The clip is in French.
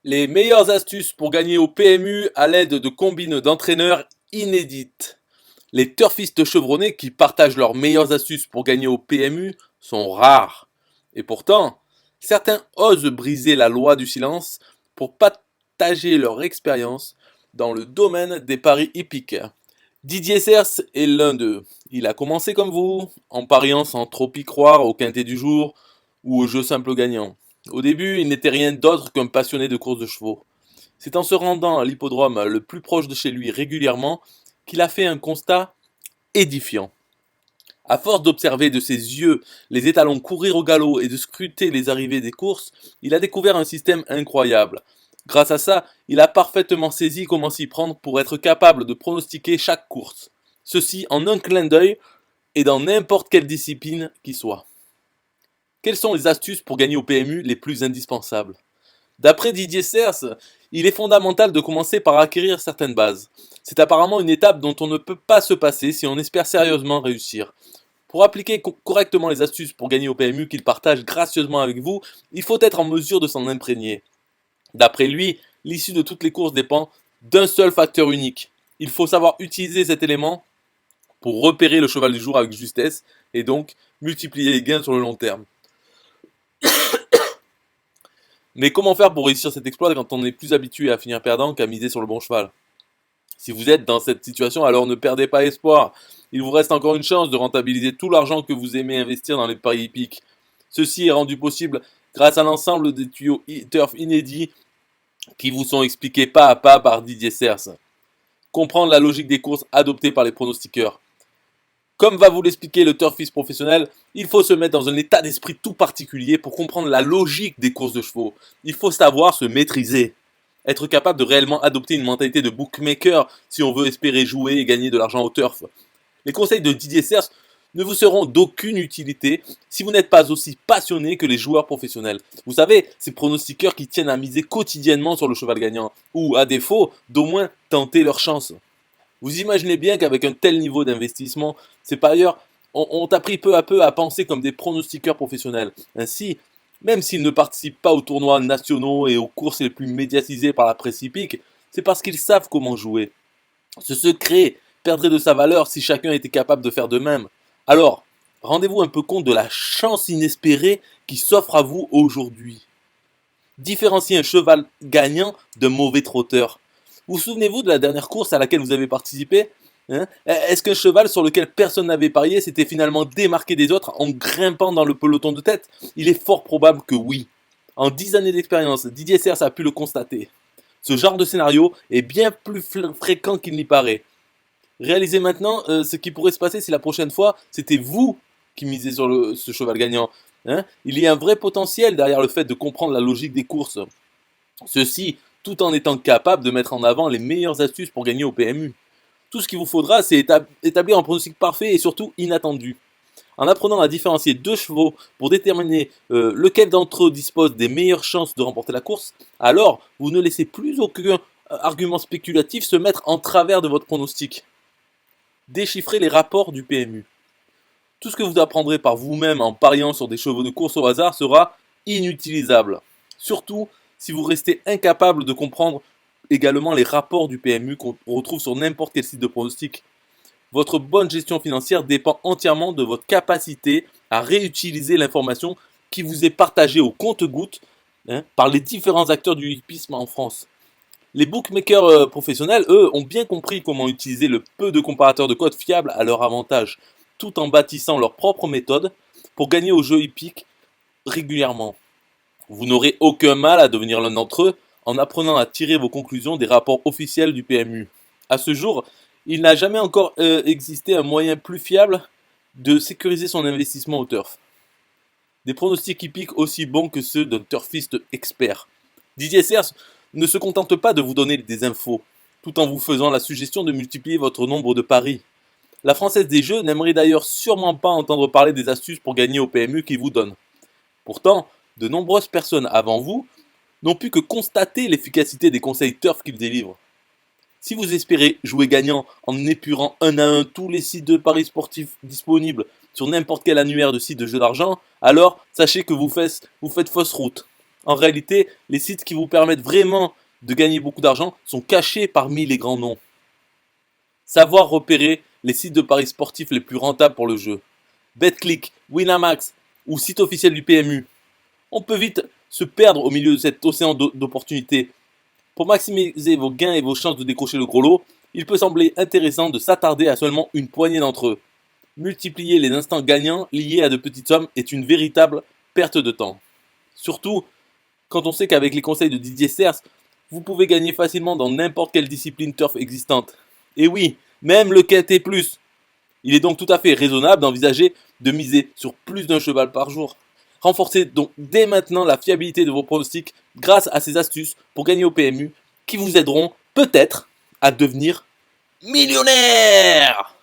Les meilleures astuces pour gagner au PMU à l'aide de combines d'entraîneurs inédites. Les turfistes chevronnés qui partagent leurs meilleures astuces pour gagner au PMU sont rares. Et pourtant, certains osent briser la loi du silence pour partager leur expérience dans le domaine des paris hippiques. Didier Sers est l'un d'eux. Il a commencé comme vous, en pariant sans trop y croire au quintet du jour ou au jeu simple gagnant. Au début, il n'était rien d'autre qu'un passionné de course de chevaux. C'est en se rendant à l'hippodrome le plus proche de chez lui régulièrement qu'il a fait un constat édifiant. À force d'observer de ses yeux les étalons courir au galop et de scruter les arrivées des courses, il a découvert un système incroyable. Grâce à ça, il a parfaitement saisi comment s'y prendre pour être capable de pronostiquer chaque course. Ceci en un clin d'œil et dans n'importe quelle discipline qui soit. Quelles sont les astuces pour gagner au PMU les plus indispensables? D'après Didier Sers, il est fondamental de commencer par acquérir certaines bases. C'est apparemment une étape dont on ne peut pas se passer si on espère sérieusement réussir. Pour appliquer correctement les astuces pour gagner au PMU qu'il partage gracieusement avec vous, il faut être en mesure de s'en imprégner. D'après lui, l'issue de toutes les courses dépend d'un seul facteur unique. Il faut savoir utiliser cet élément pour repérer le cheval du jour avec justesse et donc multiplier les gains sur le long terme. Mais comment faire pour réussir cet exploit quand on est plus habitué à finir perdant qu'à miser sur le bon cheval? Si vous êtes dans cette situation, alors ne perdez pas espoir. Il vous reste encore une chance de rentabiliser tout l'argent que vous aimez investir dans les paris hippiques. Ceci est rendu possible grâce à l'ensemble des tuyaux turf inédits qui vous sont expliqués pas à pas par Didier Sers. Comprendre la logique des courses adoptées par les pronostiqueurs. Comme va vous l'expliquer le turfiste professionnel, il faut se mettre dans un état d'esprit tout particulier pour comprendre la logique des courses de chevaux. Il faut savoir se maîtriser. Être capable de réellement adopter une mentalité de bookmaker si on veut espérer jouer et gagner de l'argent au turf. Les conseils de Didier Sers ne vous seront d'aucune utilité si vous n'êtes pas aussi passionné que les joueurs professionnels. Vous savez, ces pronostiqueurs qui tiennent à miser quotidiennement sur le cheval gagnant, ou à défaut, d'au moins tenter leur chance. Vous imaginez bien qu'avec un tel niveau d'investissement, ces parieurs ont appris peu à peu à penser comme des pronostiqueurs professionnels. Ainsi, même s'ils ne participent pas aux tournois nationaux et aux courses les plus médiatisées par la presse hippique, c'est parce qu'ils savent comment jouer. Ce secret perdrait de sa valeur si chacun était capable de faire de même. Alors, rendez-vous un peu compte de la chance inespérée qui s'offre à vous aujourd'hui. Différenciez un cheval gagnant d'un mauvais trotteur. Vous souvenez-vous de la dernière course à laquelle vous avez participé? Est-ce qu'un cheval sur lequel personne n'avait parié s'était finalement démarqué des autres en grimpant dans le peloton de tête? Il est fort probable que oui. En 10 années d'expérience, Didier Sers a pu le constater. Ce genre de scénario est bien plus fréquent qu'il n'y paraît. Réalisez maintenant ce qui pourrait se passer si la prochaine fois c'était vous qui misez sur ce cheval gagnant. Il y a un vrai potentiel derrière le fait de comprendre la logique des courses. Ceci tout en étant capable de mettre en avant les meilleures astuces pour gagner au PMU. Tout ce qu'il vous faudra, c'est établir un pronostic parfait et surtout inattendu. En apprenant à différencier deux chevaux pour déterminer lequel d'entre eux dispose des meilleures chances de remporter la course, alors vous ne laissez plus aucun argument spéculatif se mettre en travers de votre pronostic. Déchiffrez les rapports du PMU. Tout ce que vous apprendrez par vous-même en pariant sur des chevaux de course au hasard sera inutilisable. Surtout si vous restez incapable de comprendre également les rapports du PMU qu'on retrouve sur n'importe quel site de pronostic. Votre bonne gestion financière dépend entièrement de votre capacité à réutiliser l'information qui vous est partagée au compte-gouttes par les différents acteurs du hippisme en France. Les bookmakers professionnels, eux, ont bien compris comment utiliser le peu de comparateurs de codes fiables à leur avantage, tout en bâtissant leur propre méthode pour gagner au jeu hippique régulièrement. Vous n'aurez aucun mal à devenir l'un d'entre eux en apprenant à tirer vos conclusions des rapports officiels du PMU. À ce jour, il n'a jamais encore existé un moyen plus fiable de sécuriser son investissement au turf. Des pronostics hippiques aussi bons que ceux d'un turfiste expert. Didier Sers ne se contente pas de vous donner des infos, tout en vous faisant la suggestion de multiplier votre nombre de paris. La Française des Jeux n'aimerait d'ailleurs sûrement pas entendre parler des astuces pour gagner au PMU qu'il vous donne. Pourtant, de nombreuses personnes avant vous n'ont pu que constater l'efficacité des conseils turf qu'il délivre. Si vous espérez jouer gagnant en épurant un à un tous les sites de paris sportifs disponibles sur n'importe quel annuaire de site de jeux d'argent, alors sachez que vous faites fausse route. En réalité, les sites qui vous permettent vraiment de gagner beaucoup d'argent sont cachés parmi les grands noms. Savoir repérer les sites de paris sportifs les plus rentables pour le jeu. BetClick, Winamax ou site officiel du PMU. On peut vite se perdre au milieu de cet océan d'opportunités. Pour maximiser vos gains et vos chances de décrocher le gros lot, il peut sembler intéressant de s'attarder à seulement une poignée d'entre eux. Multiplier les instants gagnants liés à de petites sommes est une véritable perte de temps. Surtout quand on sait qu'avec les conseils de Didier Cerce, vous pouvez gagner facilement dans n'importe quelle discipline turf existante. Et oui, même le KT+. Il est donc tout à fait raisonnable d'envisager de miser sur plus d'un cheval par jour. Renforcez donc dès maintenant la fiabilité de vos pronostics grâce à ces astuces pour gagner au PMU qui vous aideront peut-être à devenir millionnaire.